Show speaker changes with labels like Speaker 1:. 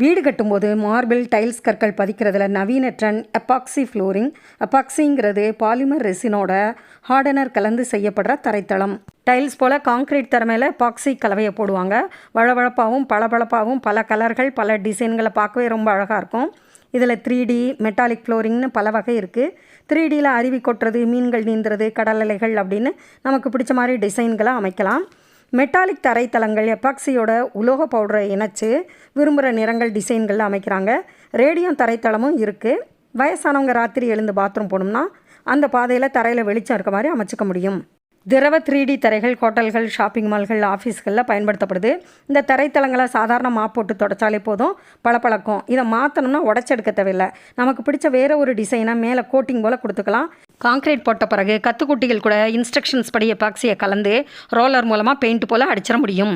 Speaker 1: வீடு கட்டும்போது marble tiles கற்கள் பதிக்கிறதுல நவீன ட்ரெண்ட் எபாக்சி ஃப்ளோரிங். எபாக்சிங்கிறது பாலிமர் ரெசினோட ஹார்டனர் கலந்து செய்யப்படுற தரைத்தளம். டைல்ஸ் போல் காங்க்ரீட் தரமையில் எபாக்சி கலவையை போடுவாங்க. வழவழப்பாகவும் பளபளப்பாகவும் பல கலர்கள் பல டிசைன்களை பார்க்கவே ரொம்ப அழகாக இருக்கும். இதில் 3D மெட்டாலிக் ஃப்ளோரிங்னு பல வகை இருக்குது. 3Dயில் அருவி கொட்டுறது, மீன்கள் நீந்துறது, கடல் அலைகள் அப்படின்னு நமக்கு பிடிச்ச மாதிரி டிசைன்களை அமைக்கலாம். மெட்டாலிக் தரைத்தளங்கள் எபாக்சியோட உலோக பவுடரை இணைச்சி விரும்புகிற நிறங்கள் டிசைன்களில் அமைக்கிறாங்க. ரேடியம் தரைத்தளமும் இருக்குது. வயசானவங்க ராத்திரி எழுந்து பாத்ரூம் போகணும்னா அந்த பாதையில் தரையில் வெளிச்சம் இருக்க மாதிரி அமைச்சிக்க முடியும். திரவ 3D தரைகள் ஹோட்டல்கள், ஷாப்பிங் மால்கள், ஆஃபீஸ்களில் பயன்படுத்தப்படுது. இந்த தரைத்தளங்களை சாதாரண மாப் போட்டு தொடச்சாலே போதும், பளபளக்கும். இதை மாற்றணும்னா உடச்செடுக்க தேவையில்லை. நமக்கு பிடிச்ச வேறு ஒரு டிசைனை மேலே கோட்டிங் போல் கொடுத்துக்கலாம். காங்க்ரீட் போட்ட பிறகு கத்துக்குட்டிகள் கூட இன்ஸ்ட்ரக்ஷன்ஸ் படி எபாக்சியை கலந்து ரோலர் மூலமாக பெயிண்ட் போல் அடிச்சிட முடியும்.